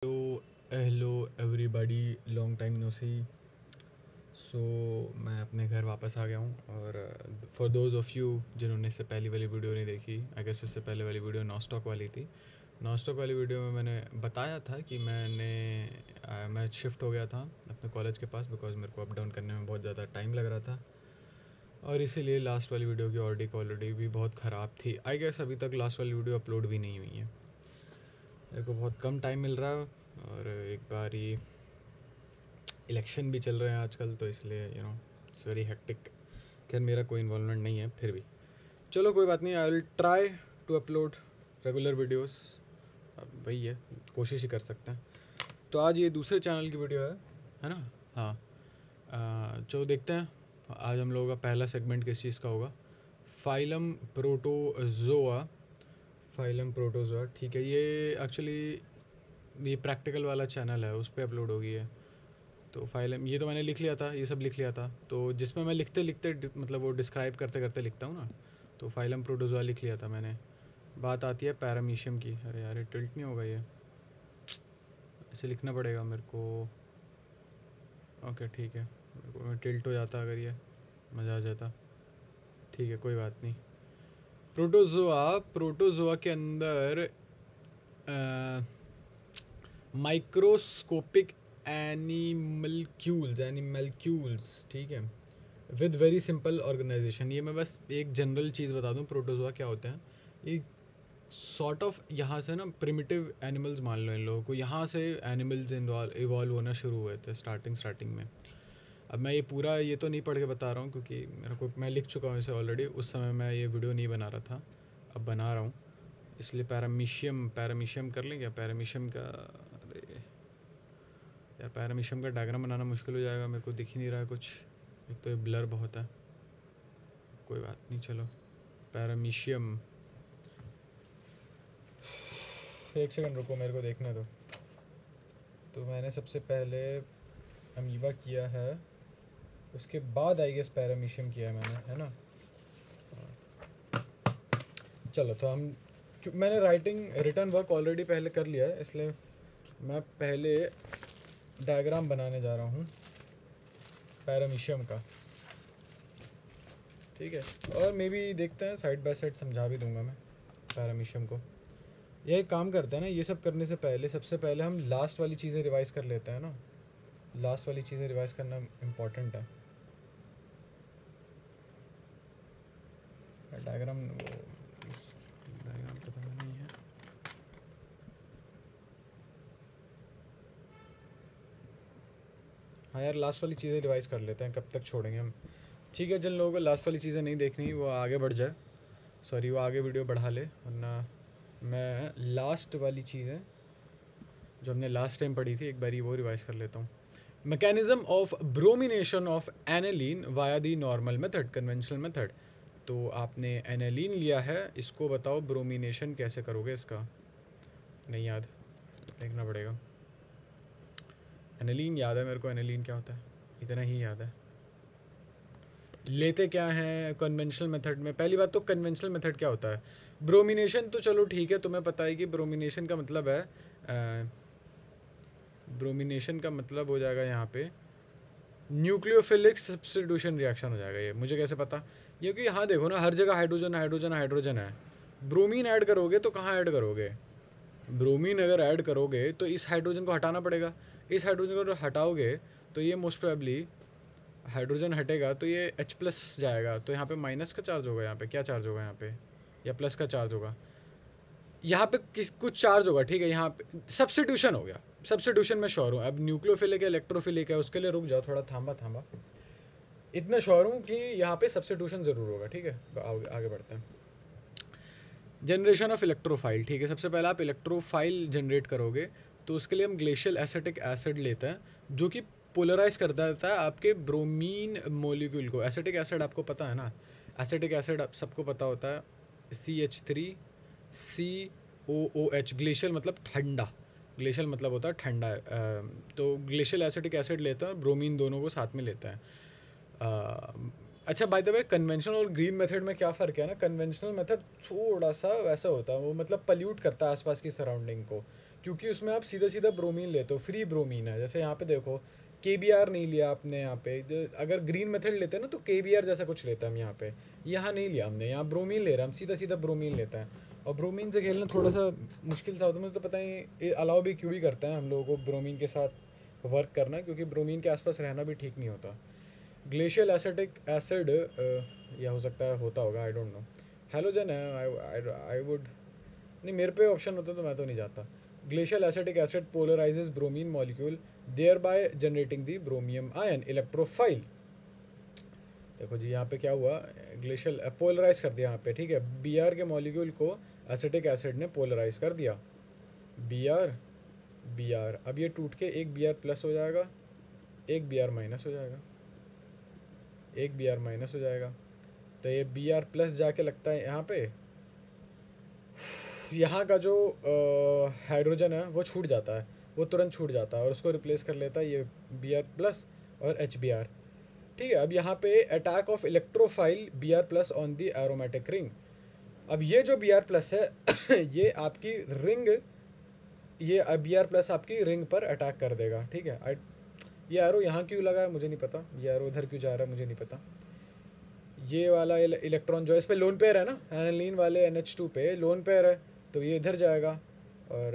Hello everybody, long time no see. So मैं अपने घर वापस आ गया हूँ। और फॉर दोज ऑफ़ यू जिन्होंने इससे पहली वाली वीडियो नहीं देखी, आई गेस इससे पहले वाली वीडियो नॉस्टॉक वाली थी। नॉस्टॉक वाली वीडियो में मैंने बताया था कि मैं शिफ्ट हो गया था अपने कॉलेज के पास, बिकॉज मेरे को अप डाउन करने में बहुत ज़्यादा टाइम लग रहा था। और इसीलिए लास्ट वाली वीडियो की ऑडियो क्वालिटी भी बहुत ख़राब थी। आई गेस अभी तक लास्ट वाली वीडियो अपलोड भी नहीं हुई है। मेरे को बहुत कम टाइम मिल रहा है और एक बार ही इलेक्शन भी चल रहे हैं आजकल, तो इसलिए इट्स वेरी हेक्टिक। खैर मेरा कोई इन्वॉल्वमेंट नहीं है, फिर भी चलो कोई बात नहीं। I will try to upload regular videos. अब वही है, कोशिश ही कर सकते हैं। तो आज ये दूसरे चैनल की वीडियो है ना। हाँ, चलो देखते हैं आज हम लोगों का पहला सेगमेंट किस चीज़ का होगा। Phylum protozoa. फाइलम प्रोटोजोआ, ठीक है। ये एक्चुअली ये प्रैक्टिकल वाला चैनल है, उस पर अपलोड होगी है। तो फाइलम ये तो मैंने लिख लिया था, ये सब लिख लिया था। तो जिसमें मैं लिखते लिखते मतलब वो डिस्क्राइब करते करते लिखता हूँ ना, तो फाइलम प्रोटोजोआ लिख लिया था मैंने। बात आती है पैरामीशियम की। अरे यार, ये टिल्ट नहीं होगा, ये ऐसे लिखना पड़ेगा मेरे को। ओके ठीक है, मेरे को टिल्ट हो जाता अगर ये मज़ा आ जाता। ठीक है, कोई बात नहीं। प्रोटोजोआ के अंदर माइक्रोस्कोपिक एनिमलक्यूल्स, ठीक है, विद वेरी सिंपल ऑर्गेनाइजेशन। ये मैं बस एक जनरल चीज़ बता दूं, प्रोटोजोआ क्या होते हैं। ये सॉर्ट ऑफ यहाँ से ना प्रिमिटिव एनिमल्स मान लो इन लोगों को, यहाँ से एनिमल्स इवॉल्व होना शुरू हुए थे स्टार्टिंग में। अब मैं ये पूरा ये तो नहीं पढ़ के बता रहा हूँ, क्योंकि मैं लिख चुका हूँ इसे ऑलरेडी। उस समय मैं ये वीडियो नहीं बना रहा था, अब बना रहा हूँ, इसलिए पैरामीशियम कर लें क्या। पैरामीशियम का, अरे यार पैरामीशियम का डायग्राम बनाना मुश्किल हो जाएगा, मेरे को दिख ही नहीं रहा है कुछ। एक तो ये ब्लर बहुत है, कोई बात नहीं। चलो पैरामीशियम, एक सेकंड रुको, मेरे को देखने दो। तो मैंने सबसे पहले अमीबा किया है, उसके बाद आई गेस पैरामीशियम किया है मैंने, है ना। चलो तो मैंने रिटर्न वर्क ऑलरेडी पहले कर लिया है, इसलिए मैं पहले डायग्राम बनाने जा रहा हूँ पैरामीशियम का, ठीक है। और मे बी देखते हैं, साइड बाय साइड समझा भी दूंगा मैं पैरामीशियम को। यही काम करते हैं ना, ये सब करने से पहले सबसे पहले हम लास्ट वाली चीज़ें रिवाइज़ कर लेते हैं ना। लास्ट वाली चीज़ें रिवाइज़ करना इम्पॉर्टेंट है। डायग्राम पता नहीं है। हाँ यार, लास्ट वाली चीज़ें रिवाइज़ कर लेते हैं, कब तक छोड़ेंगे हम। ठीक है, जिन लोगों को लास्ट वाली चीज़ें नहीं देखनी वो आगे बढ़ जाए, सॉरी वो आगे वीडियो बढ़ा ले, वरना मैं लास्ट वाली चीज़ें जो हमने लास्ट टाइम पढ़ी थी एक बारी वो रिवाइज़ कर लेता हूँ। Mechanism of bromination of aniline via the normal method, conventional method. तो आपने एनालिन लिया है, इसको बताओ ब्रोमिनेशन कैसे करोगे इसका। नहीं याद, देखना पड़ेगा। एनालिन याद है मेरे को, एनालिन क्या होता है इतना ही याद है। लेते क्या हैं कन्वेंशनल मेथड में। पहली बात तो कन्वेंशनल मेथड क्या होता है। ब्रोमिनेशन तो चलो ठीक है, तुम्हें पता है कि ब्रोमिनेशन का मतलब है, ब्रोमिनेशन का मतलब हो जाएगा यहाँ पे न्यूक्लियोफिलिक सब्स्टिट्यूशन रिएक्शन हो जाएगा। ये मुझे कैसे पता, क्योंकि यहाँ देखो ना, हर जगह हाइड्रोजन हाइड्रोजन हाइड्रोजन है। ब्रोमीन ऐड करोगे तो कहाँ ऐड करोगे। ब्रोमीन अगर ऐड करोगे तो इस हाइड्रोजन को हटाना पड़ेगा। इस हाइड्रोजन को हटाओगे तो ये मोस्ट प्रोबेबली हाइड्रोजन हटेगा तो ये H+ जाएगा, तो यहाँ पे माइनस का चार्ज होगा। यहाँ पे क्या चार्ज होगा यहाँ पे, या प्लस का चार्ज होगा। यहाँ पे कुछ चार्ज होगा, ठीक है। यहाँ पे सब्स्टिट्यूशन हो गया, सब्स्टिट्यूशन में श्योर हूँ। अब न्यूक्लियोफिलिक है इलेक्ट्रोफिलिक है, उसके लिए रुक जाओ थोड़ा, थांबा इतना श्योर हूँ कि यहाँ पे सब्स्टिट्यूशन ज़रूर होगा, ठीक है। आगे बढ़ते हैं। जनरेशन ऑफ इलेक्ट्रोफाइल, ठीक है। सबसे पहले आप इलेक्ट्रोफाइल जनरेट करोगे तो उसके लिए हम ग्लेशियल एसिटिक एसिड लेते हैं, जो कि पोलराइज करता रहता है आपके ब्रोमीन मोलिक्यूल को। एसिटिक एसिड आपको पता है ना, एसिटिक एसिड सबको पता होता है, CH3COOH। ग्लेशियल मतलब ठंडा, ग्लेशियल मतलब होता है ठंडा। तो ग्लेशियल एसिटिक एसिड लेते हैं और ब्रोमीन दोनों को साथ में लेते हैं। अच्छा, बाय द वे कन्वेंशनल और ग्रीन मेथड में क्या फ़र्क है ना। कन्वेंशनल मेथड थोड़ा सा वैसा होता है, वो मतलब पल्यूट करता है आसपास की सराउंडिंग को, क्योंकि उसमें आप सीधा सीधा ब्रोमीन लेते हो, फ्री ब्रोमीन है। जैसे यहाँ पे देखो KBr नहीं लिया आपने यहाँ पे, अगर ग्रीन मेथड लेते हैं ना तो KBr जैसा कुछ लेता है हम यहाँ पे, यहाँ नहीं लिया हमने, यहाँ ब्रोमीन ले रहा हम सीधा सीधा ब्रोमीन लेता है। और ब्रोमीन से खेलना थोड़ा सा मुश्किल सा होता है, मुझे तो पता ही अलाउ भी क्यों भी करते हैं हम लोगों को ब्रोमीन के साथ वर्क करना, क्योंकि ब्रोमीन के आसपास रहना भी ठीक नहीं होता। ग्लेशियल एसिटिक एसिड या हो सकता है होता होगा, आई डोंट नो। हैलोजन है, आई वुड नहीं, मेरे पे ऑप्शन होता तो मैं तो नहीं जाता। Glacial acetic acid polarises bromine molecule thereby generating the bromium ion electrophile. देखो जी यहाँ पे क्या हुआ, ग्लेशियल पोलराइज कर दिया यहाँ पे, ठीक है। Br के मॉलिक्यूल को एसिटिक एसिड ने पोलराइज कर दिया, Br। अब ये टूट के एक Br प्लस हो जाएगा, एक Br माइनस हो जाएगा, एक Br माइनस हो जाएगा। तो ये Br प्लस जाके लगता है यहाँ पे, यहाँ का जो हाइड्रोजन है वो छूट जाता है, वो तुरंत छूट जाता है और उसको रिप्लेस कर लेता है ये Br प्लस और HBr, ठीक है। अब यहाँ पे attack of electrophile Br plus on the aromatic ring. अब ये जो Br प्लस है ये आपकी रिंग, ये Br प्लस आपकी रिंग पर अटैक कर देगा, ठीक है। ये एरो यहाँ क्यों लगा है मुझे नहीं पता, ये एरो इधर क्यों जा रहा है मुझे नहीं पता। ये वाला इलेक्ट्रॉन जो है इस पे लोन पेयर है ना, एनालिन वाले NH2 पे लोन पेयर है, तो ये इधर जाएगा। और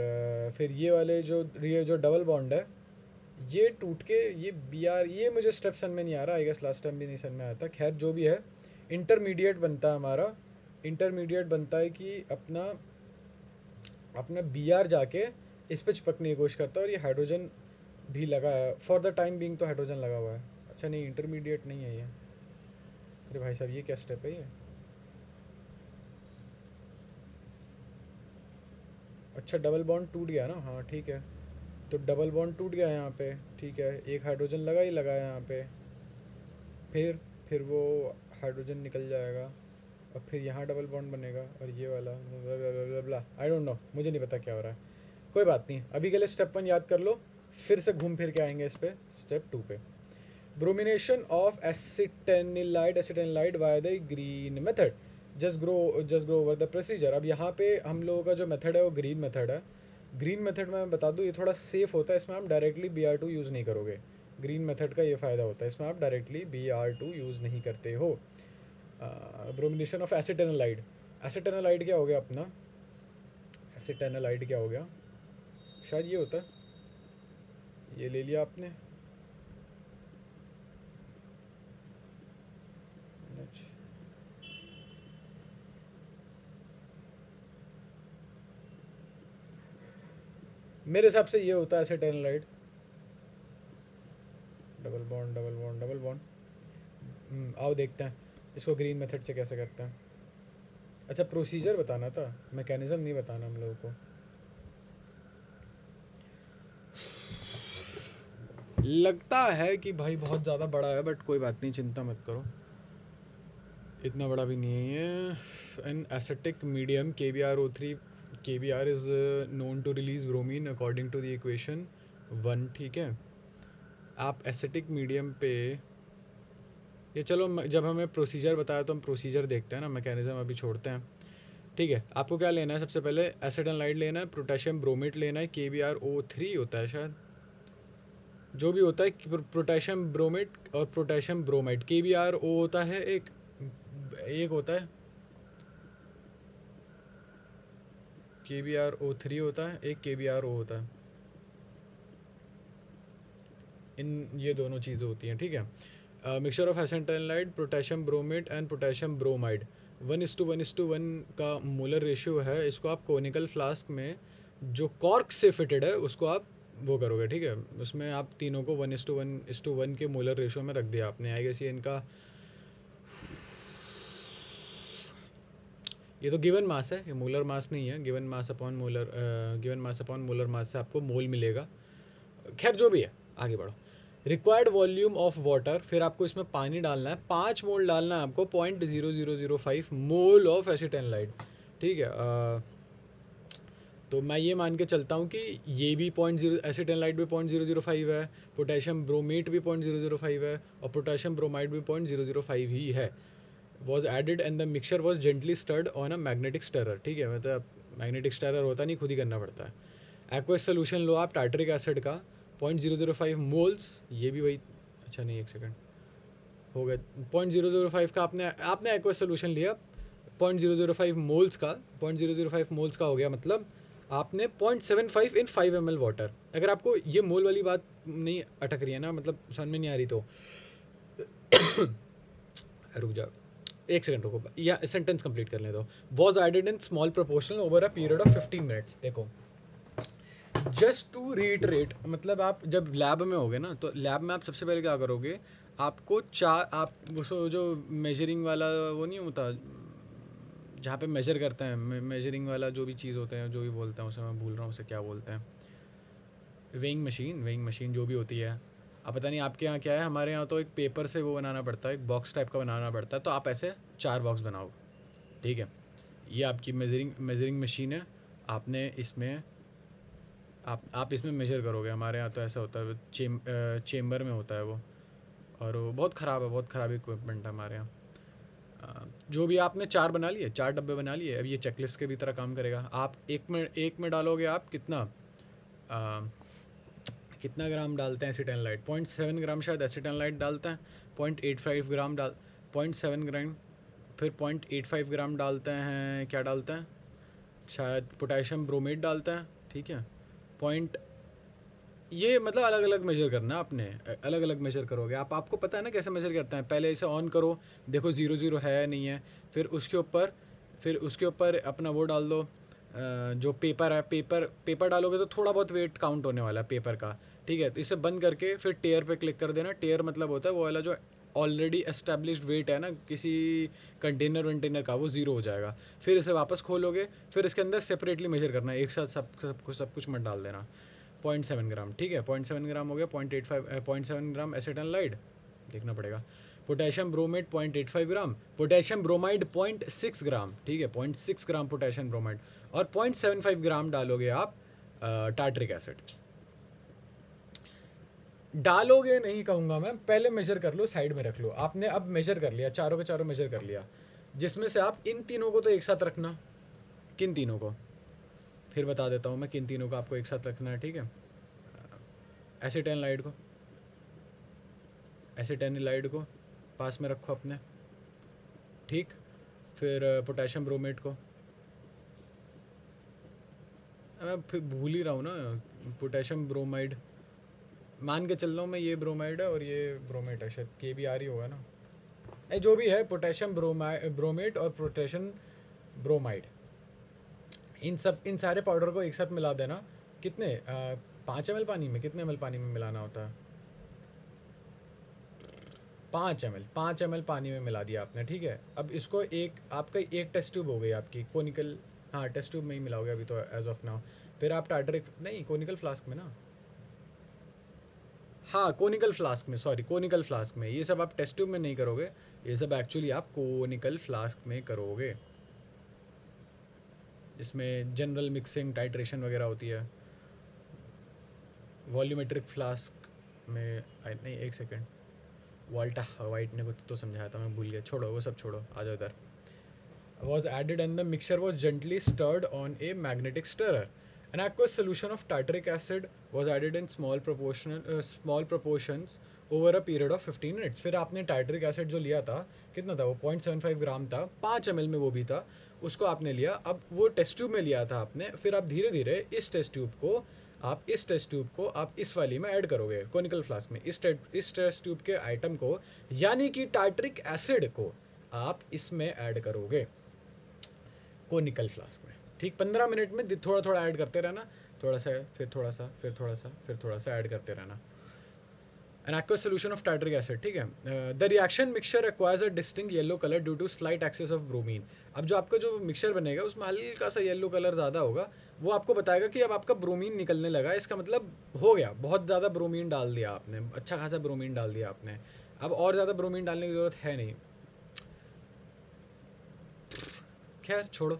फिर ये वाले जो डबल बॉन्ड है ये टूट के ये Br, ये मुझे स्टेप सन में नहीं आ रहा, आई गेस लास्ट टाइम भी नहीं सन में आया था। खैर जो भी है, इंटरमीडिएट बनता है हमारा, इंटरमीडिएट बनता है कि अपना Br जाके इस पे चिपकने की कोशिश करता है, और ये हाइड्रोजन भी लगा है फॉर द टाइम बीइंग, तो हाइड्रोजन लगा हुआ है। अच्छा नहीं, इंटरमीडिएट नहीं है ये। अरे भाई साहब ये क्या स्टेप है ये, अच्छा डबल बॉन्ड टूट गया ना, हाँ ठीक है। तो डबल बॉन्ड टूट गया यहाँ पे, ठीक है। एक हाइड्रोजन लगा ही लगा है यहाँ पे, फिर वो हाइड्रोजन निकल जाएगा और फिर यहाँ डबल बॉन्ड बनेगा, और ये वाला ब्ला आई डोंट नो, मुझे नहीं पता क्या हो रहा है। कोई बात नहीं, अभी के लिए स्टेप 1 याद कर लो, फिर से घूम फिर के आएंगे इस पे स्टेप 2 पे। Bromination of acetanilide via the green method, just grow over the procedure. अब यहाँ पे हम लोगों का जो मेथड है वो ग्रीन मेथड है। ग्रीन मेथड में मैं बता दूँ ये थोड़ा सेफ होता है, इसमें हम डायरेक्टली Br2 यूज़ नहीं करोगे। ग्रीन मेथड का ये फ़ायदा होता है, इसमें आप डायरेक्टली Br2 यूज़ नहीं करते हो। ब्रोमिनेशन ऑफ एसिटेनिलाइड, एसिटेनिलाइड क्या हो गया अपना, एसिटेनिलाइड क्या हो गया, शायद ये होता है, ये ले लिया आपने, मेरे हिसाब से ये होता है acetanilide. Double bond double bond double bond, आओ देखते हैं इसको ग्रीन मेथड से कैसे करते हैं। अच्छा प्रोसीजर बताना था, मैकेनिज्म नहीं बताना हम लोगों को। लगता है कि भाई बहुत ज़्यादा बड़ा है, बट कोई बात नहीं, चिंता मत करो, इतना बड़ा भी नहीं है। An acetic medium KBrO3, KBr is known to release bromine according to the equation 1, ठीक है। आप एसिटिक मीडियम पे ये, चलो जब हमें प्रोसीजर बताया तो हम प्रोसीजर देखते हैं ना, मैकेनिज्म अभी छोड़ते हैं, ठीक है। आपको क्या लेना है, सबसे पहले एसिटेनाइड लेना है, पोटेशियम ब्रोमेट लेना है, KBrO3 होता है शायद, जो भी होता है, पोटेशियम ब्रोमेट और पोटेशियम ब्रोमाइड। KBrO होता है एक होता है, KBrO3 होता है, एक KBrO होता है, ये दोनों चीज़ें होती हैं, ठीक है। Mixture of acetanilide, potassium bromate and potassium bromide 1:1:1 का मोलर रेशियो है। इसको आप कोनिकल फ्लास्क में जो कॉर्क से फिटेड है उसको आप वो करोगे, ठीक है। उसमें आप तीनों को 1:1:1 के मोलर रेशियो में रख दिया आपने। आई गेस ये इनका, ये तो गिवन मास है, ये मोलर मास नहीं है। Given mass upon molar mass से आपको मोल मिलेगा। खैर जो भी है, आगे बढ़ो। रिक्वायर्ड वॉल्यूम ऑफ वाटर, फिर आपको इसमें पानी डालना है, 5 मोल डालना है आपको, 0.0005 मोल ऑफ एसिटेनाइड, ठीक है। तो मैं ये मान के चलता हूँ कि ये भी 0.0, एसिटेनाइड भी 0.005 है, पोटेशियम ब्रोमेट भी 0.005 है, और पोटेशियम ब्रोमाइड भी 0.005 ही है। Was added and the mixture was gently stirred on a magnetic stirrer, ठीक है। मतलब मैग्नेटिक स्टरर होता नहीं, खुद ही करना पड़ता है। एक्वस सोल्यूशन लो आप टार्टरिक एसिड का 0.005 मोल्स, ये भी वही, अच्छा नहीं एक सेकंड हो गया, 0.005 का आपने एक्वस सोल्यूशन लिया 0.005 मोल्स का, 0.005 मोल्स का हो गया, मतलब आपने 0.75 इन 5 ml वाटर। अगर आपको ये मोल वाली बात नहीं अटक रही है ना, मतलब समझ में नहीं आ रही तो रुक जाओ एक सेकंड रुको, या सेंटेंस कंप्लीट करने दो। Was added in small proportion over a period of 15 minutes. देखो जस्ट टू रीटरेट, मतलब आप जब लैब में होगे ना, तो लैब में आप सबसे पहले क्या करोगे, आपको आप जो मेजरिंग वाला वो नहीं होता जहाँ पे मेजर करते हैं, मेजरिंग वाला जो भी चीज़ होते हैं, जो भी बोलते हैं उसे मैं भूल रहा हूँ, उसे क्या बोलते हैं, वेइंग मशीन जो भी होती है। अब पता नहीं आपके यहाँ क्या है, हमारे यहाँ तो एक पेपर से वो बनाना पड़ता है, एक बॉक्स टाइप का बनाना पड़ता है, तो आप ऐसे 4 बॉक्स बनाओ, ठीक है। ये आपकी मेजरिंग मशीन है, आपने इसमें आप इसमें मेजर करोगे। हमारे यहाँ तो ऐसा होता है, चेम्बर में होता है वो, और वो बहुत ख़राब है, बहुत ख़राब इक्विपमेंट है हमारे यहाँ। जो भी आपने 4 बना लिए, 4 डब्बे बना लिए, अब ये चेकलिस्ट के भी तरह काम करेगा। आप एक में डालोगे आप कितना ग्राम डालते हैं एसिटाइनलाइट, 0.7 ग्राम शायद एसिटाइनलाइट डालते हैं, 0.85 ग्राम 0.7 ग्राम, फिर 0.85 ग्राम डालते हैं, क्या डालते हैं, शायद पोटेशियम ब्रोमेट डालते हैं, ठीक है। ये मतलब अलग अलग मेजर करना है आपने, अलग अलग मेजर करोगे आप, आपको पता है ना कैसे मेजर करते हैं। पहले इसे ऑन करो, देखो 0 है नहीं है, फिर उसके ऊपर अपना वो डाल दो, जो पेपर है, पेपर डालोगे तो थोड़ा बहुत वेट काउंट होने वाला है पेपर का, ठीक है। तो इसे बंद करके फिर टेयर पे क्लिक कर देना। टेयर मतलब होता है वो वाला जो ऑलरेडी एस्टेब्लिश्ड वेट है ना किसी कंटेनर का, वो 0 हो जाएगा। फिर इसे वापस खोलोगे, फिर इसके अंदर सेपरेटली मेजर करना है, एक साथ सब कुछ मत डाल देना। 0.7 ग्राम, ठीक है, 0.7 ग्राम हो गया। 0.7 ग्राम एसिटाइनलाइड देखना पड़ेगा। पोटेशियम ब्रोमेट 0.85 ग्राम, पोटेशियम ब्रोमाइड 0.6 ग्राम, ठीक है, 0.6 ग्राम पोटेशियम ब्रोमाइड, और 0.75 ग्राम डालोगे आप टार्टरिक एसिड। डालोगे नहीं कहूँगा मैं, पहले मेजर कर लो, साइड में रख लो। आपने अब मेजर कर लिया, चारों के चारों मेजर कर लिया, जिसमें से आप इन तीनों को तो एक साथ रखना। किन तीनों को फिर बता देता हूँ मैं, किन तीनों को आपको एक साथ रखना है, ठीक है। एसिटाइनलाइड को पास में रखो अपने, ठीक। फिर पोटेशियम ब्रोमेट को, मैं फिर भूल ही रहा हूँ ना, पोटेशियम ब्रोमाइड मान के चल रहा हूँ मैं, ये ब्रोमाइड है और ये ब्रोमेट है, शायद के भी आ रही होगा ना, जो भी है, पोटेशियम ब्रोमेट और पोटेशियम ब्रोमाइड, इन सारे पाउडर को एक साथ मिला देना। कितने 5 ml पानी में, कितने ml पानी में मिलाना होता है, 5 ml पानी में मिला दिया आपने, ठीक है। अब इसको आपका एक टेस्ट ट्यूब हो गई आपकी कोनिकल, हाँ टेस्ट ट्यूब में ही मिलाओगे अभी तो एज ऑफ नाउ। फिर आप टार्टरिक नहीं, कोनिकल फ्लास्क में ना, हाँ कोनिकल फ्लास्क में, सॉरी कोनिकल फ्लास्क में। ये सब आप टेस्ट ट्यूब में नहीं करोगे, ये सब एक्चुअली आप कोनिकल फ्लास्क में करोगे, जिसमें जनरल मिक्सिंग टाइट्रेशन वगैरह होती है। वॉल्यूमेट्रिक फ्लास्क में नहीं, एक सेकेंड, वाल्टा वाइट ने कुछ तो समझाया था, मैं भूल गया, छोड़ो वो सब छोड़ो, आ जाओ इधर। was added and the mixture was gently stirred on a magnetic stirrer. An aqueous solution of tartaric acid was added in small proportions over a period of 15 minutes. फिर आपने टार्टरिक एसिड जो लिया था, कितना था वो, 0.75 ग्राम था, 5 ml में वो भी था, उसको आपने लिया। अब वो टेस्ट ट्यूब में लिया था आपने, फिर आप धीरे धीरे इस टेस्ट ट्यूब को आप इस वाली में ऐड करोगे कोनिकल फ्लास्क में, इस टेस्ट ट्यूब के आइटम को, यानी कि टार्टरिक एसिड को आप इसमें ऐड करोगे कोनिकल फ्लास्क में, ठीक। 15 मिनट में थोड़ा थोड़ा ऐड करते रहना, थोड़ा सा फिर थोड़ा सा फिर थोड़ा सा फिर थोड़ा सा ऐड करते रहना। An aqueous solution of tartaric acid, ठीक है। The reaction mixture acquires a distinct yellow colour due to slight excess of bromine. अब जो आपका जो मिक्सचर बनेगा उसमें हल्का सा येलो कलर ज़्यादा होगा, वो आपको बताएगा कि अब आपका ब्रोमीन निकलने लगा, इसका मतलब हो गया, बहुत ज़्यादा ब्रोमीन डाल दिया आपने, अच्छा खासा ब्रोमीन डाल दिया आपने, अब और ज़्यादा ब्रोमीन डालने की ज़रूरत है नहीं, खैर छोड़ो।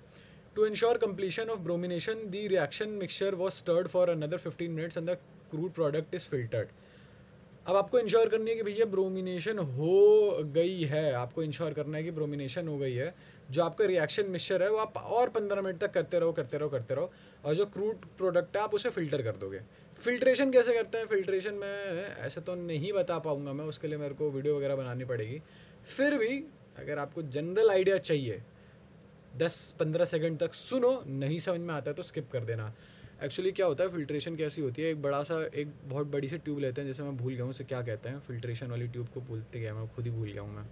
To ensure completion of bromination, the reaction mixture was stirred for another 15 minutes and the crude product is filtered. अब आपको इंश्योर करनी है कि भैया ब्रोमिनेशन हो गई है, आपको इंश्योर करना है कि ब्रोमिनेशन हो गई है। जो आपका रिएक्शन मिक्सचर है वो आप और 15 मिनट तक करते रहो करते रहो करते रहो, और जो क्रूड प्रोडक्ट है आप उसे फ़िल्टर कर दोगे। फ़िल्ट्रेशन कैसे करते हैं? फ़िल्ट्रेशन में ऐसे तो नहीं बता पाऊँगा मैं, उसके लिए मेरे को वीडियो वगैरह बनानी पड़ेगी। फिर भी अगर आपको जनरल आइडिया चाहिए 10-15 सेकंड तक सुनो, नहीं समझ में आता है तो स्किप कर देना। एक्चुअली क्या होता है, फ़िल्ट्रेशन कैसी होती है, एक बहुत बड़ी सी ट्यूब लेते हैं, जैसे मैं भूल गया हूँ उसे क्या कहते हैं, फ़िल्ट्रेशन वाली ट्यूब को भूलते गया मैं, खुद ही भूल गया हूँ मैं।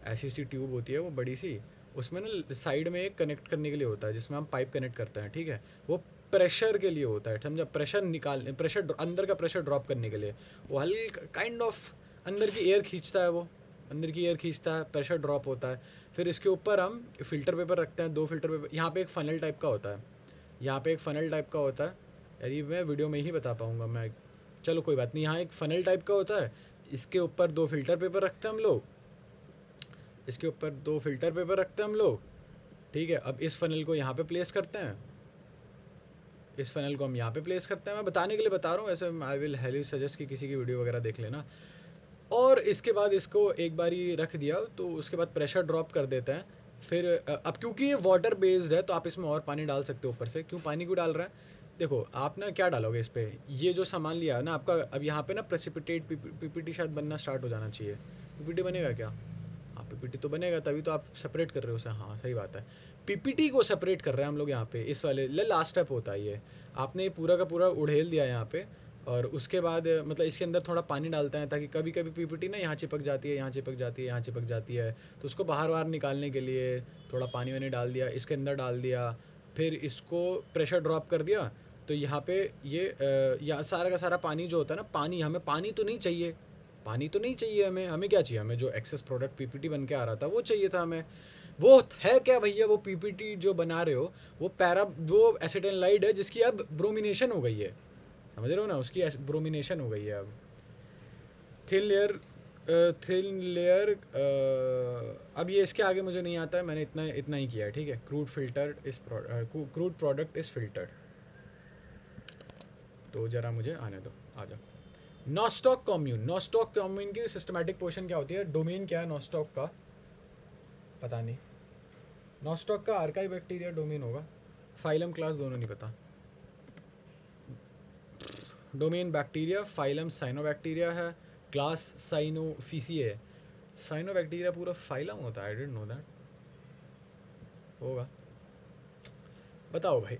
ऐसी सी ट्यूब होती है वो बड़ी सी, उसमें ना साइड में एक कनेक्ट करने के लिए होता है जिसमें हम पाइप कनेक्ट करते हैं, ठीक है। वो प्रेशर के लिए होता है, समझा, प्रेशर अंदर का प्रेशर ड्रॉप करने के लिए। वो हल्का काइंड ऑफ अंदर की एयर खींचता है, वो अंदर की एयर खींचता है, प्रेशर ड्रॉप होता है। फिर इसके ऊपर हम फ़िल्टर पेपर रखते हैं, 2 फ़िल्टर पेपर। यहाँ पे एक फ़नल टाइप का होता है, यहाँ पे एक फ़नल टाइप का होता है। यार ये मैं वीडियो में ही बता पाऊँगा मैं, चलो कोई बात नहीं। यहाँ एक फ़नल टाइप का होता है, इसके ऊपर 2 फ़िल्टर पेपर रखते हैं हम लोग, इसके ऊपर 2 फ़िल्टर पेपर रखते हैं हम लोग, ठीक है। अब इस फ़नल को यहाँ पे प्लेस करते हैं, इस फ़नल को हम यहाँ पे प्लेस करते हैं। मैं बताने के लिए बता रहा हूँ, वैसे आई विल हाईली सजेस्ट कि किसी की वीडियो वगैरह देख लेना। और इसके बाद इसको एक बारी रख दिया तो उसके बाद प्रेशर ड्रॉप कर देते हैं। फिर अब क्योंकि ये वाटर बेस्ड है तो आप इसमें और पानी डाल सकते हो ऊपर से। क्यों पानी क्यों डाल रहे हैं? देखो आप ना क्या डालोगे इस पर, ये जो सामान लिया है ना आपका, अब यहाँ पे ना प्रेसिपिटेट पीपीटी शायद बनना स्टार्ट हो जाना चाहिए। पीपीटी बनेगा क्या? हाँ पीपीटी तो बनेगा, तभी तो आप सेपरेट कर रहे हो उसे। हाँ सही बात है, पीपीटी को सेपरेट कर रहे हैं हम लोग यहाँ पे। इस वाले लास्ट स्टेप होता है ये। आपने ये पूरा का पूरा उड़ेल दिया यहाँ पे, और उसके बाद मतलब इसके अंदर थोड़ा पानी डालते हैं ताकि कभी कभी पीपीटी ना यहाँ चिपक जाती है, यहाँ चिपक जाती है, यहाँ चिपक जाती है, तो उसको बाहर निकालने के लिए थोड़ा पानी वानी डाल दिया, इसके अंदर डाल दिया। फिर इसको प्रेशर ड्रॉप कर दिया, तो यहाँ पे ये या सारा का सारा पानी जो होता है ना, पानी हमें पानी तो नहीं चाहिए, पानी तो नहीं चाहिए हमें। हमें क्या चाहिए? हमें जो एक्सेस प्रोडक्ट पीपीटी बन के आ रहा था वो चाहिए था हमें। वो है क्या भैया? वो पीपीटी जो बना रहे हो वो एसिटाइलनाइड है जिसकी अब ब्रोमिनेशन हो गई है, समझ रहे हो ना, उसकी ब्रोमिनेशन हो गई है अब। थिन लेयर अब ये इसके आगे मुझे नहीं आता है, मैंने इतना इतना ही किया है, ठीक है। Crude product is filtered. तो ज़रा मुझे आने दो, आ जाओ। नॉस्टॉक कॉम्यून की सिस्टमैटिक पोर्शन क्या होती है? डोमेन क्या है नॉस्टॉक का? पता नहीं। नॉस्टॉक का आर्काई बैक्टीरिया डोमेन होगा, फाइलम क्लास दोनों नहीं पता। डोमेन बैक्टीरिया, फाइलम साइनोबैक्टीरिया है, क्लास साइनोफिसिए है। साइनोबैक्टीरिया पूरा फाइलम होता है, आई डिडंट नो दैट। होगा, बताओ भाई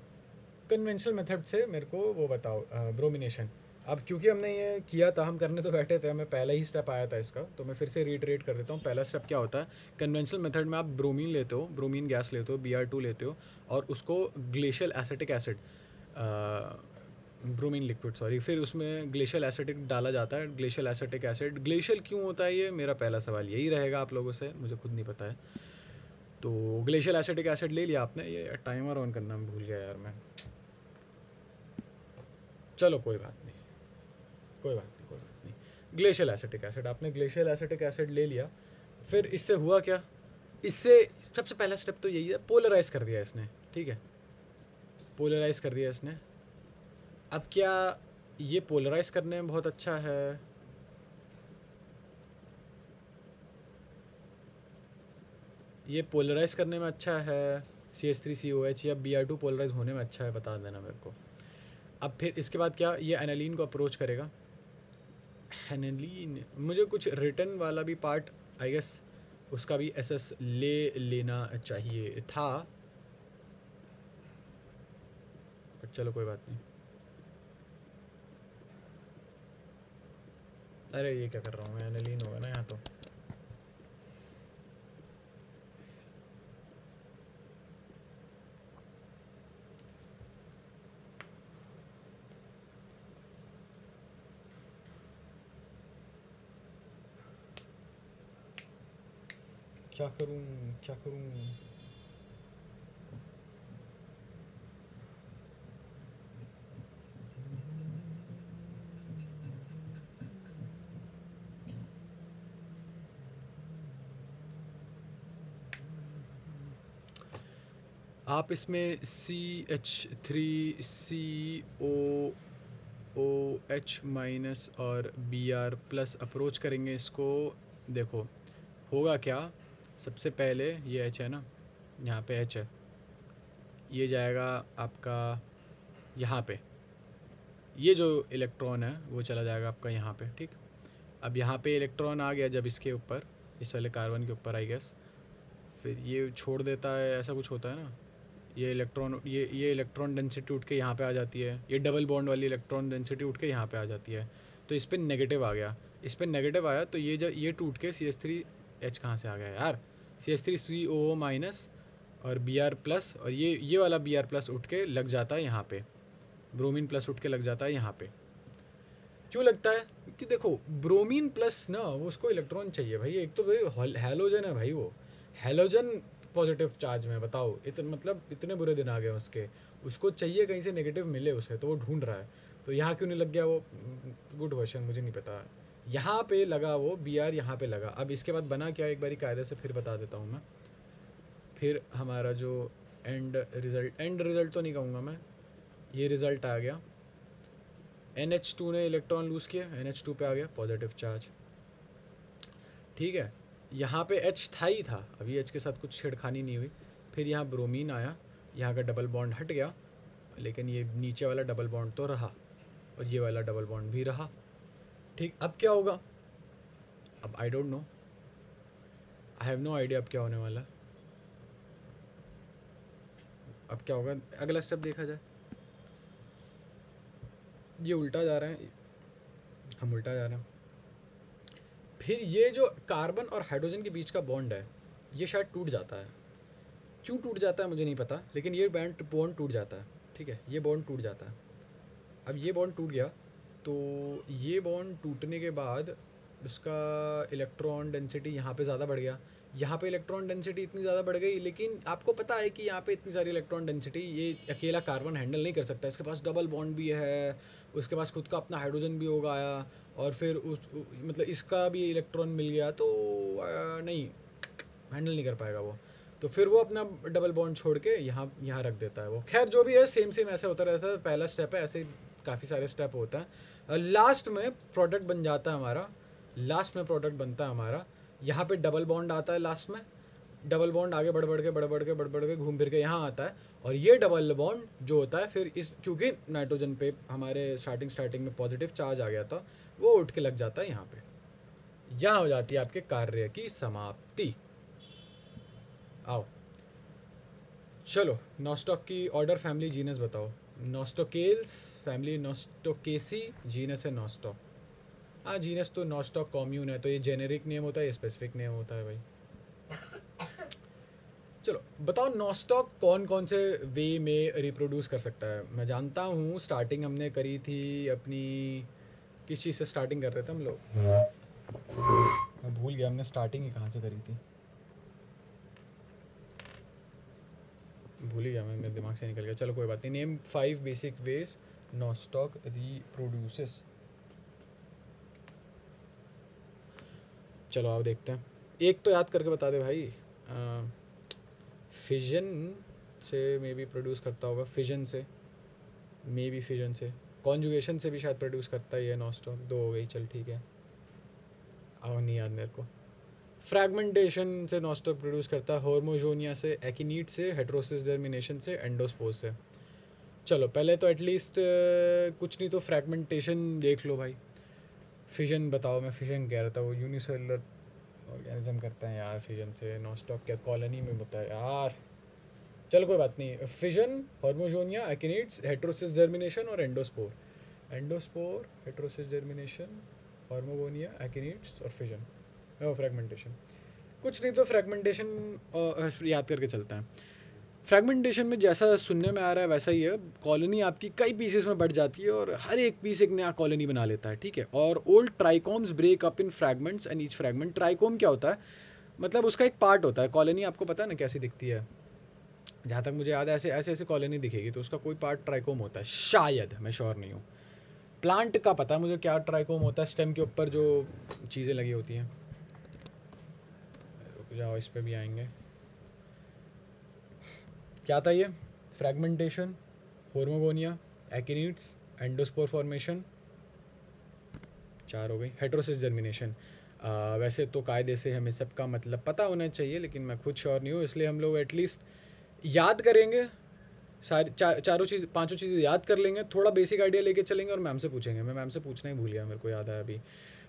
कन्वेंशनल मेथड से मेरे को वो बताओ ब्रोमिनेशन। अब क्योंकि हमने ये किया था, हम करने तो बैठे थे, हमें पहला ही स्टेप आया था इसका, तो मैं फिर से रिटरेट कर देता हूँ। पहला स्टेप क्या होता है? कन्वेंशनल मेथड में आप ब्रोमीन लेते हो, ब्रोमीन गैस लेते हो, Br2 लेते हो, और उसको glacial acetic acid, bromine liquid sorry, फिर उसमें ग्लेशियल एसिटिक डाला जाता है। ग्लेशियल एसिटिक एसिड ग्लेशियल क्यों होता है, ये मेरा पहला सवाल यही रहेगा आप लोगों से, मुझे खुद नहीं पता है। तो ग्लेशियल एसिटिक एसिड ले लिया आपने। ये टाइमर ऑन करना मैं भूल गया यार मैं, चलो कोई बात नहीं, कोई बात नहीं, कोई बात नहीं। ग्लेशियल एसिटिक एसिड, आपने ग्लेशियल एसिटिक एसिड ले लिया। फिर इससे हुआ क्या? इससे सबसे पहला स्टेप तो यही है, पोलराइज कर दिया इसने, ठीक है, पोलराइज कर दिया इसने। अब क्या ये पोलराइज करने में बहुत अच्छा है? ये पोलराइज करने में अच्छा है CH3COH, या Br2 पोलराइज होने में अच्छा है? बता देना मेरे को। अब फिर इसके बाद क्या, ये एनालीन को अप्रोच करेगा। एनालीन, मुझे कुछ रिटर्न वाला भी पार्ट आई गेस उसका भी SS ले लेना चाहिए था, बट चलो कोई बात नहीं। अरे ये क्या कर रहा हूँ मैं, एनालीन होगा ना यहाँ तो। क्या करूँ, क्या करूँ? आप इसमें CH3CO OH माइनस और Br+ अप्रोच करेंगे इसको। देखो होगा क्या, सबसे पहले ये H है ना, यहाँ पे H है, ये जाएगा आपका यहाँ पे, ये जो इलेक्ट्रॉन है वो चला जाएगा आपका यहाँ पे, ठीक। अब यहाँ पे इलेक्ट्रॉन आ गया जब इसके ऊपर, इस वाले कार्बन के ऊपर आई गेस, फिर ये छोड़ देता है, ऐसा कुछ होता है ना, ये इलेक्ट्रॉन डेंसिटी उठ के यहाँ पे आ जाती है, ये डबल बॉन्ड वाली इलेक्ट्रॉन डेंसिटी उठ के यहाँ पे आ जाती है, तो इस पर नेगेटिव आ गया, इस पर नेगेटिव आया तो ये टूट के CH3H कहाँ से आ गया यार, CH3COO माइनस और Br+, और ये वाला Br+ उठ के लग जाता है यहाँ पे, ब्रोमीन प्लस उठ के लग जाता है यहाँ पे। क्यों लगता है कि देखो ब्रोमीन प्लस ना, वो उसको इलेक्ट्रॉन चाहिए भाई, एक तो भाई हैलोजन है भाई, वो हैलोजन पॉजिटिव चार्ज में, बताओ मतलब इतने बुरे दिन आ गए उसके, उसको चाहिए कहीं से नेगेटिव मिले उसे, तो वो ढूंढ रहा है, तो यहाँ क्यों नहीं लग गया वो, गुड क्वेश्चन, मुझे नहीं पता। यहाँ पे लगा वो Br, यहाँ पे लगा। अब इसके बाद बना क्या, एक बारी कायदे से फिर बता देता हूँ मैं। फिर हमारा जो एंड रिज़ल्ट तो नहीं कहूँगा मैं, ये रिज़ल्ट आ गया, NH2 ने इलेक्ट्रॉन लूज़ किया, NH2 पे आ गया पॉजिटिव चार्ज, ठीक है। यहाँ पे H था ही था, अभी H के साथ कुछ छेड़खानी नहीं हुई। फिर यहाँ ब्रोमीन आया, यहाँ का डबल बॉन्ड हट गया, लेकिन ये नीचे वाला डबल बॉन्ड तो रहा, और ये वाला डबल बॉन्ड भी रहा, ठीक। अब क्या होगा, अब I don't know, I have no idea अब क्या होने वाला है। अब क्या होगा, अगला स्टेप देखा जाए। ये उल्टा जा रहा है, हम उल्टा जा रहे हैं। फिर ये जो कार्बन और हाइड्रोजन के बीच का बॉन्ड है, ये शायद टूट जाता है, क्यों टूट जाता है मुझे नहीं पता, लेकिन ये बॉन्ड टूट जाता है, ठीक है, ये बॉन्ड टूट जाता है। अब ये बॉन्ड टूट गया, तो ये बॉन्ड टूटने के बाद उसका इलेक्ट्रॉन डेंसिटी यहाँ पे ज़्यादा बढ़ गया, यहाँ पे इलेक्ट्रॉन डेंसिटी इतनी ज़्यादा बढ़ गई, लेकिन आपको पता है कि यहाँ पे इतनी सारी इलेक्ट्रॉन डेंसिटी ये अकेला कार्बन हैंडल नहीं कर सकता, इसके पास डबल बॉन्ड भी है, उसके पास खुद का अपना हाइड्रोजन भी होगा, और फिर मतलब इसका भी इलेक्ट्रॉन मिल गया, तो नहीं हैंडल नहीं कर पाएगा वो, तो फिर वो अपना डबल बॉन्ड छोड़ के यहाँ रख देता है वो। खैर जो भी है, सेम ऐसे होता रहता है, पहला स्टेप है, ऐसे काफ़ी सारे स्टेप होता है, लास्ट में प्रोडक्ट बन जाता है हमारा, लास्ट में प्रोडक्ट बनता है हमारा। यहाँ पे डबल बॉन्ड आता है लास्ट में, डबल बॉन्ड आगे बढ़ के घूम फिर के यहाँ आता है, और ये डबल बॉन्ड जो होता है फिर इस, क्योंकि नाइट्रोजन पे हमारे स्टार्टिंग में पॉजिटिव चार्ज आ गया था, वो उठ के लग जाता है यहाँ पे, यहाँ हो जाती है आपके कार्य की समाप्ति। आओ चलो, नॉस्टॉक की ऑर्डर, फैमिली, जीनस बताओ। नॉस्टोकेल्स फैमिली, नॉस्टोकेसी, जीनस है नॉस्टॉक। हाँ जीनस तो नॉस्टॉक कॉम्यून है, तो ये जेनेरिक नेम होता है, ये स्पेसिफिक नेम होता है भाई। चलो बताओ, नॉस्टॉक कौन से वे में रिप्रोड्यूस कर सकता है। मैं जानता हूँ स्टार्टिंग हमने करी थी अपनी, किस चीज़ से स्टार्टिंग कर रहे थे हम लोग, मैं भूल गया हमने स्टार्टिंग ही कहाँ से करी थी, भूल ही गया मैं, मेरे दिमाग से निकल गया। चलो कोई बात नहीं। Name 5 basic veg nostoc reproduces. चलो आओ देखते हैं, एक तो याद करके बता दे भाई। फिजन से मे बी प्रोड्यूस करता होगा, फिजन से, मे बी फिजन से, कॉन्जुगेशन से भी शायद प्रोड्यूस करता ही है नॉस्टॉक। 2 हो गई, चल ठीक है, आओ नहीं याद मेरे को। फ्रैगमेंटेशन से नॉस्टॉक प्रोड्यूस करता है, होर्मोजोनिया से, एकिनीट से, हेट्रोसिस जर्मिनेशन से, एंडोस्पोर से। चलो पहले तो एटलीस्ट कुछ नहीं तो फ्रैगमेंटेशन देख लो भाई। फिजन बताओ, मैं फिजन कह रहा था, वो यूनिसेलुलर ऑर्गेनिज्म करता है यार फिजन से। नॉस्टॉक क्या कॉलोनी में होता है यार, चलो कोई बात नहीं। फिजन, होर्मोजोनिया, एकिनीट्स, हेट्रोसिस जर्मिनेशन और एंडोस्पोर। एंडोस्पोर, हेट्रोसिस जर्मिनेशन, होर्मोगोनिया, एकिनीट्स और फिजन, फ्रैगमेंटेशन। कुछ नहीं तो फ्रैगमेंटेशन याद करके चलता है। फ्रैगमेंटेशन में जैसा सुनने में आ रहा है वैसा ही है, कॉलोनी आपकी कई पीसेस में बढ़ जाती है और हर एक पीस एक नया कॉलोनी बना लेता है, ठीक है। और old trichomes break up in fragments and each fragment. Trichome क्या होता है, मतलब उसका एक पार्ट होता है। कॉलोनी आपको पता है ना कैसी दिखती है, जहाँ तक मुझे याद है ऐसे कॉलोनी दिखेगी, तो उसका कोई पार्ट ट्राइकोम होता है शायद, मैं श्योर नहीं हूँ। प्लांट का पता है मुझे क्या ट्राइकोम होता है, स्टेम के ऊपर जो चीज़ें लगी होती हैं। रुक जाओ, इस पर भी आएंगे। क्या था ये, फ्रैगमेंटेशन, होर्मोगोनिया, एकिनीट्स, एंडोस्पोर फॉर्मेशन 4 हो गई। हेटेरोसिस जर्मिनेशन, वैसे तो कायदे से हमें सबका मतलब पता होना चाहिए, लेकिन मैं खुद श्योर नहीं हूँ, इसलिए हम लोग एटलीस्ट याद करेंगे सारी चारों चीज़, पांचों चीज़ें याद कर लेंगे, थोड़ा बेसिक आइडिया लेके चलेंगे और मैम से पूछेंगे। मैं मैम से पूछना ही भूल गया, मेरे को याद आया अभी।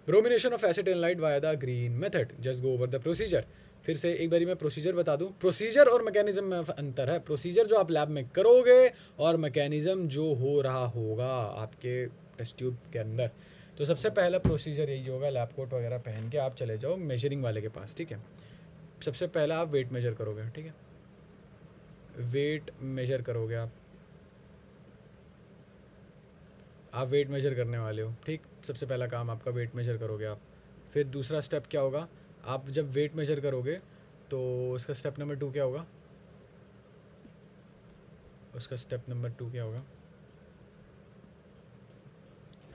Bromination of acetanilide via the green method, just go over the procedure. फिर से एक बारी मैं प्रोसीजर बता दूं। प्रोसीजर और मैकेनिज्म में अंतर है। प्रोसीजर जो आप लैब में करोगे और मैकेनिज्म जो हो रहा होगा आपके टेस्ट ट्यूब के अंदर। तो सबसे पहला प्रोसीजर यही होगा, लैब कोट वगैरह पहन के आप चले जाओ मेजरिंग वाले के पास, ठीक है। सबसे पहला आप वेट मेजर करोगे, ठीक है, वेट मेजर करोगे आप वेट मेजर करने वाले हो, ठीक। सबसे पहला काम आपका वेट मेजर करोगे आप। फिर दूसरा स्टेप क्या होगा, आप जब वेट मेजर करोगे तो उसका स्टेप नंबर 2 क्या होगा, उसका स्टेप नंबर 2 क्या होगा,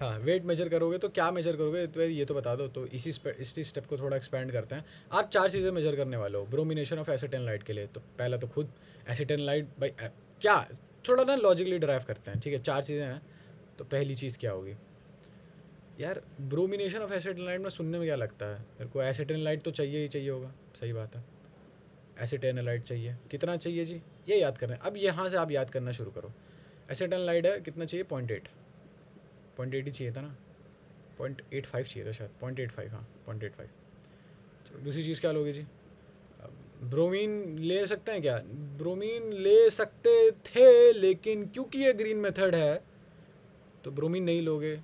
हाँ वेट मेजर करोगे तो क्या मेजर करोगे तो ये तो बता दो। तो इसी स्टेप को थोड़ा एक्सपेंड करते हैं। आप 4 चीज़ें मेजर करने वाले हो ब्रोमिनेशन ऑफ एसिटिलाइट के लिए। तो पहला तो खुद एसिटिलाइट भाई क्या, थोड़ा ना लॉजिकली ड्राइव करते हैं, ठीक है। 4 चीज़ें हैं, तो पहली चीज़ क्या होगी यार, ब्रोमिनेशन ऑफ एसिटिलाइट में सुनने में क्या लगता है मेरे को, एसिटिलाइट तो चाहिए ही चाहिए होगा, सही बात है। एसिटिलाइट चाहिए, कितना चाहिए जी, ये याद करना है। अब यहाँ से आप याद करना शुरू करो। एसिटिलाइट है, कितना चाहिए, 0.8 ही चाहिए था ना, 0.85 चाहिए था शायद, 0.85, हाँ 0.85। चलो दूसरी चीज़ क्या लोगे जी, ब्रोमीन ले सकते हैं क्या, ब्रोमीन ले सकते थे, लेकिन क्योंकि ये ग्रीन मेथड है तो ब्रोमीन नहीं लोगे,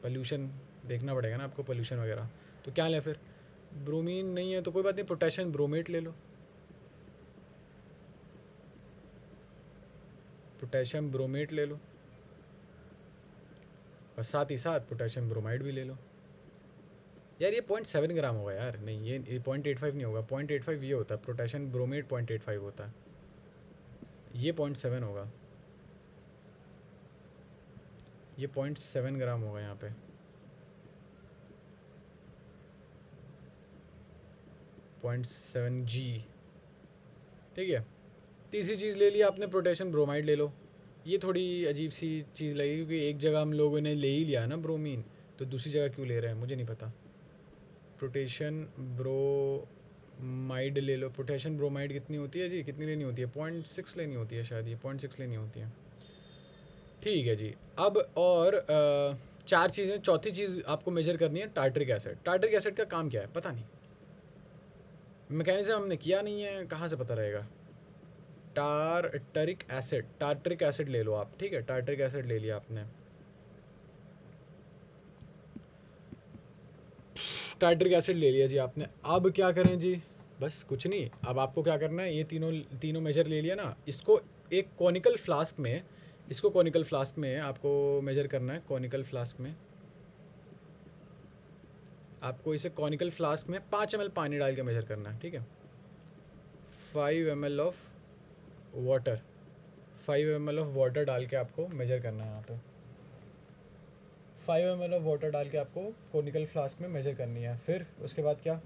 पोल्यूशन देखना पड़ेगा ना आपको, पोल्यूशन वगैरह। तो क्या लें फिर, ब्रोमीन नहीं है तो कोई बात नहीं, पोटेशियम ब्रोमेट ले लो, पोटेशियम ब्रोमेट ले लो, और साथ ही साथ पोटेशियम ब्रोमाइड भी ले लो। यार ये 0.7 ग्राम होगा यार, नहीं ये 0.85 नहीं होगा, 0.85 ये होता है, पोटेशियम ब्रोमेट 0.85 होता है, ये 0.7 होगा, ये 0.7 ग्राम होगा यहाँ पे, 0.7 जी, ठीक है। तीसरी चीज़ ले लिया आपने, पोटेशियम ब्रोमाइड ले लो। ये थोड़ी अजीब सी चीज़ लगी, क्योंकि एक जगह हम लोगों ने ले ही लिया ना ब्रोमीन, तो दूसरी जगह क्यों ले रहे हैं मुझे नहीं पता। पोटेशियम ब्रोमाइड ले लो। पोटेशियम ब्रोमाइड कितनी होती है जी, कितनी लेनी होती है, 0.6 लेनी होती है शायद, ये 0.6 लेनी होती है, ठीक है जी। अब और 4 चीज़ें, चौथी चीज़ आपको मेजर करनी है टार्टरिक एसिड। टार्टरिक एसिड का काम क्या है पता नहीं, मैकेनिज्म हमने किया नहीं है, कहाँ से पता रहेगा। टार्टरिक एसिड ले लो आप, ठीक है। टार्टरिक एसिड ले लिया आपने, टार्टरिक एसिड ले लिया जी आपने। अब क्या करें जी, बस कुछ नहीं, अब आपको क्या करना है, ये तीनों मेजर ले लिया ना, इसको एक कॉनिकल फ्लास्क में, इसको कॉनिकल फ्लास्क में आपको मेजर करना है। कॉनिकल फ्लास्क में आपको इसे कॉनिकल फ्लास्क में 5 ml पानी डाल के मेजर करना है, ठीक है। 5 ml of water, 5 ml of water डाल के आपको मेजर करना है यहाँ पे। 5 ml ऑफ वाटर डाल के आपको कॉनिकल फ्लास्क में मेजर करनी है। फिर उसके बाद क्या,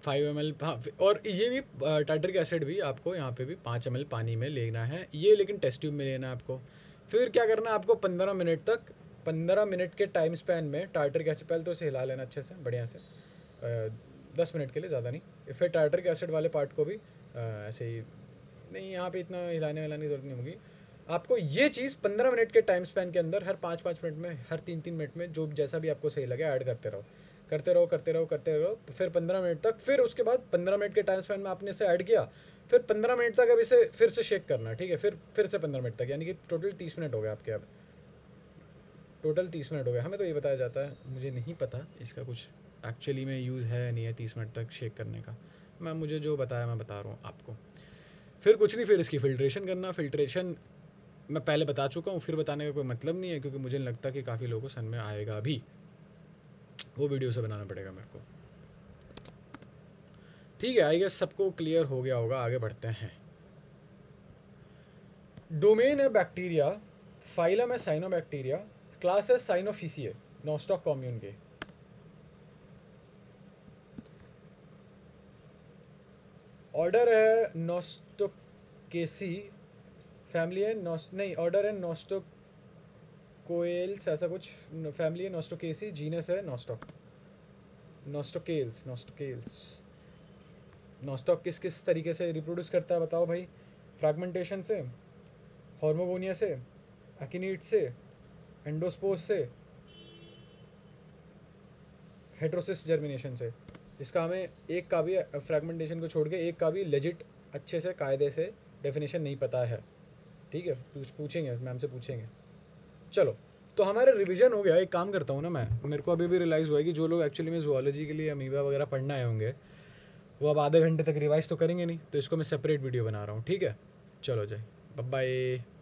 5 ml, हाँ। और ये भी टार्टरिक एसिड भी आपको यहाँ पे भी 5 ml पानी में लेना है, ये लेकिन टेस्ट ट्यूब में लेना है आपको। फिर क्या करना है आपको, 15 मिनट तक, 15 मिनट के टाइम स्पैन में टार्टरिक एसिड, पहले तो इसे हिला लेना अच्छे से बढ़िया से, 10 मिनट के लिए, ज़्यादा नहीं। फिर टार्टरिक एसिड वाले पार्ट को भी ऐसे ही, नहीं यहाँ पे इतना हिलाने की ज़रूरत नहीं होगी आपको। ये चीज़ 15 मिनट के टाइम स्पैन के अंदर, हर 5-5 मिनट में, हर 3-3 मिनट में, जो जैसा भी आपको सही लगे ऐड करते रहो, करते रहो, करते रहो, करते रहो। फिर 15 मिनट तक, फिर उसके बाद 15 मिनट के टाइम स्पैन में आपने इसे ऐड किया, फिर 15 मिनट तक अब इसे फिर से शेक करना, ठीक है। फिर से 15 मिनट तक, यानी कि टोटल 30 मिनट हो गए आपके। अब टोटल 30 मिनट हो गए। हमें तो ये बताया जाता है, मुझे नहीं पता इसका कुछ एक्चुअली में यूज़ है नहीं है 30 मिनट तक शेक करने का, मैं मुझे जो बताया मैं बता रहा हूँ आपको। फिर कुछ नहीं, फिर इसकी फ़िल्ट्रेशन करना। फ़िल्ट्रेशन मैं पहले बता चुका हूँ, फिर बताने का कोई मतलब नहीं है, क्योंकि मुझे नहीं लगता कि काफ़ी लोगों को समझ में आएगा भी, वो वीडियो से बनाना पड़ेगा मेरे को, ठीक है। आई गेस सबको क्लियर हो गया होगा, आगे बढ़ते हैं। डोमेन है बैक्टीरिया, फाइलम है साइनोबैक्टीरिया, क्लास है साइनोफिसिए, नॉस्टॉक कॉम्यून के। ऑर्डर है नॉस्टोकेसी, फैमिली है नहीं, ऑर्डर है नॉस्टोकोएल्स ऐसा कुछ, फैमिली है नॉस्टोकेसी, जीनस है नॉस्टॉक, नॉस्टोकेल्स। नॉस्टॉक किस किस तरीके से रिप्रोड्यूस करता है बताओ भाई? फ्रैगमेंटेशन से, हॉर्मोगोनिया से, अकिनीट से, एंडोस्पोर्स से, हेट्रोसिस जर्मिनेशन से, जिसका हमें एक का भी फ्रैगमेंटेशन को छोड़ के एक का भी लेजिट अच्छे से कायदे से डेफिनेशन नहीं पता है। ठीक है, पूछेंगे मैम से पूछेंगे। चलो, तो हमारा रिवीजन हो गया। एक काम करता हूँ ना मैं, मेरे को अभी भी रियलाइज़ हुआ है कि जो लोग एक्चुअली में ज़ूलॉजी के लिए अमीबा वगैरह पढ़ना आए होंगे वो अब आधे घंटे तक रिवाइज तो करेंगे नहीं, तो इसको मैं सेपरेट वीडियो बना रहा हूँ। ठीक है, चलो जय, बाय बाय।